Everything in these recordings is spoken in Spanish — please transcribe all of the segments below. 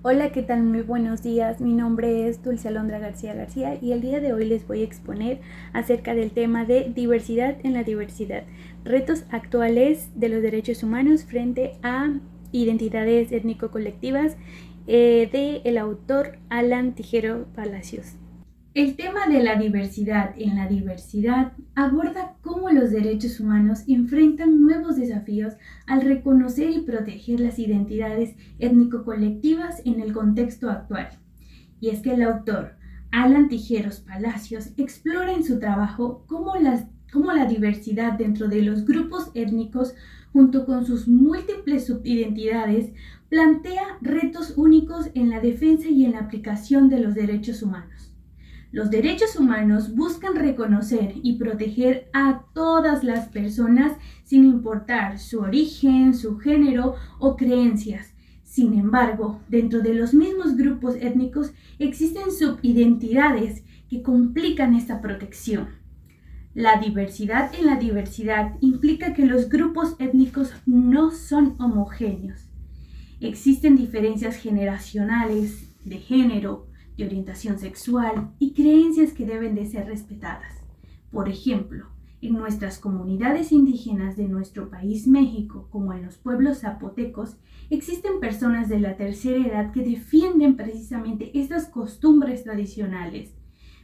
Hola, ¿qué tal? Muy buenos días. Mi nombre es Dulce Alondra García García y el día de hoy les voy a exponer acerca del tema de diversidad en la diversidad, retos actuales de los derechos humanos frente a identidades étnico-colectivas del autor Alan Tijero Palacios. El tema de la diversidad en la diversidad aborda cómo los derechos humanos enfrentan nuevos desafíos al reconocer y proteger las identidades étnico-colectivas en el contexto actual. Y es que el autor Alan Tijeros Palacios explora en su trabajo cómo la diversidad dentro de los grupos étnicos, junto con sus múltiples subidentidades, plantea retos únicos en la defensa y en la aplicación de los derechos humanos. Los derechos humanos buscan reconocer y proteger a todas las personas sin importar su origen, su género o creencias. Sin embargo, dentro de los mismos grupos étnicos existen subidentidades que complican esta protección. La diversidad en la diversidad implica que los grupos étnicos no son homogéneos. Existen diferencias generacionales, de género, de orientación sexual y creencias que deben de ser respetadas. Por ejemplo, en nuestras comunidades indígenas de nuestro país México, como en los pueblos zapotecos, existen personas de la tercera edad que defienden precisamente estas costumbres tradicionales,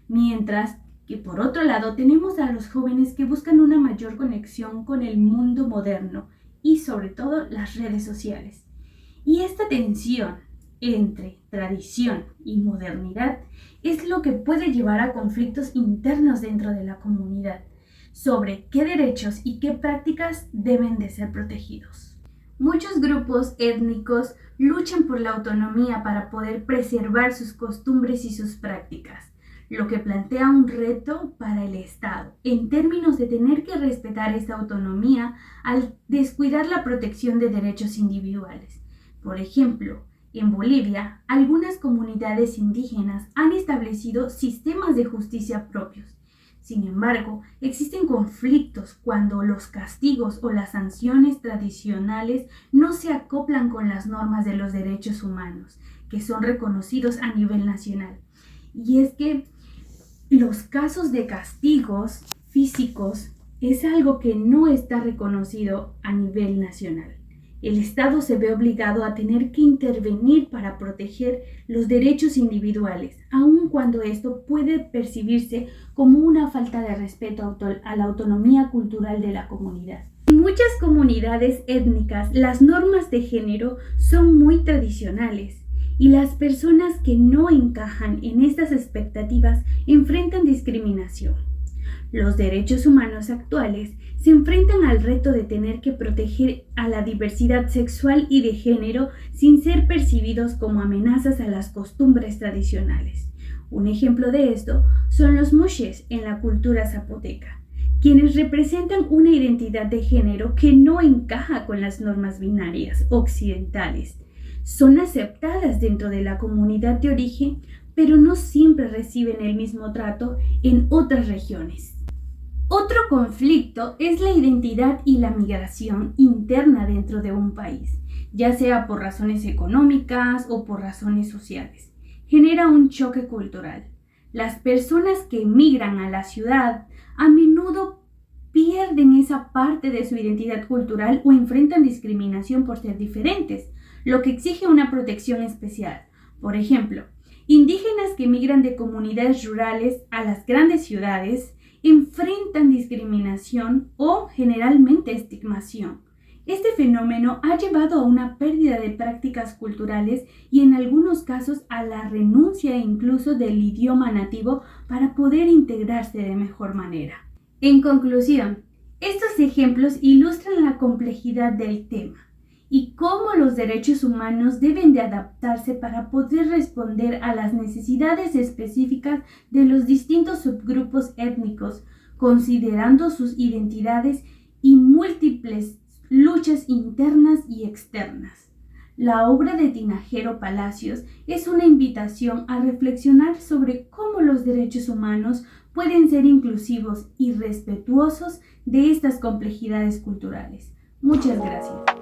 mientras que por otro lado tenemos a los jóvenes que buscan una mayor conexión con el mundo moderno y sobre todo las redes sociales. Y esta tensión entre tradición y modernidad es lo que puede llevar a conflictos internos dentro de la comunidad sobre qué derechos y qué prácticas deben de ser protegidos. Muchos grupos étnicos luchan por la autonomía para poder preservar sus costumbres y sus prácticas, lo que plantea un reto para el Estado en términos de tener que respetar esta autonomía al descuidar la protección de derechos individuales. Por ejemplo, en Bolivia, algunas comunidades indígenas han establecido sistemas de justicia propios. Sin embargo, existen conflictos cuando los castigos o las sanciones tradicionales no se acoplan con las normas de los derechos humanos, que son reconocidos a nivel nacional. Y es que los casos de castigos físicos es algo que no está reconocido a nivel nacional. El Estado se ve obligado a tener que intervenir para proteger los derechos individuales, aun cuando esto puede percibirse como una falta de respeto a la autonomía cultural de la comunidad. En muchas comunidades étnicas, las normas de género son muy tradicionales y las personas que no encajan en estas expectativas enfrentan discriminación. Los derechos humanos actuales se enfrentan al reto de tener que proteger a la diversidad sexual y de género sin ser percibidos como amenazas a las costumbres tradicionales. Un ejemplo de esto son los mushes en la cultura zapoteca, quienes representan una identidad de género que no encaja con las normas binarias occidentales. Son aceptadas dentro de la comunidad de origen, pero no siempre reciben el mismo trato en otras regiones. Otro conflicto es la identidad y la migración interna dentro de un país, ya sea por razones económicas o por razones sociales. Genera un choque cultural. Las personas que migran a la ciudad a menudo pierden esa parte de su identidad cultural o enfrentan discriminación por ser diferentes, lo que exige una protección especial. Por ejemplo, indígenas que migran de comunidades rurales a las grandes ciudades enfrentan discriminación o generalmente estigmación. Este fenómeno ha llevado a una pérdida de prácticas culturales y en algunos casos a la renuncia incluso del idioma nativo para poder integrarse de mejor manera. En conclusión, estos ejemplos ilustran la complejidad del tema y cómo los derechos humanos deben de adaptarse para poder responder a las necesidades específicas de los distintos subgrupos étnicos, considerando sus identidades y múltiples luchas internas y externas. La obra de Tinajero Palacios es una invitación a reflexionar sobre cómo los derechos humanos pueden ser inclusivos y respetuosos de estas complejidades culturales. Muchas gracias.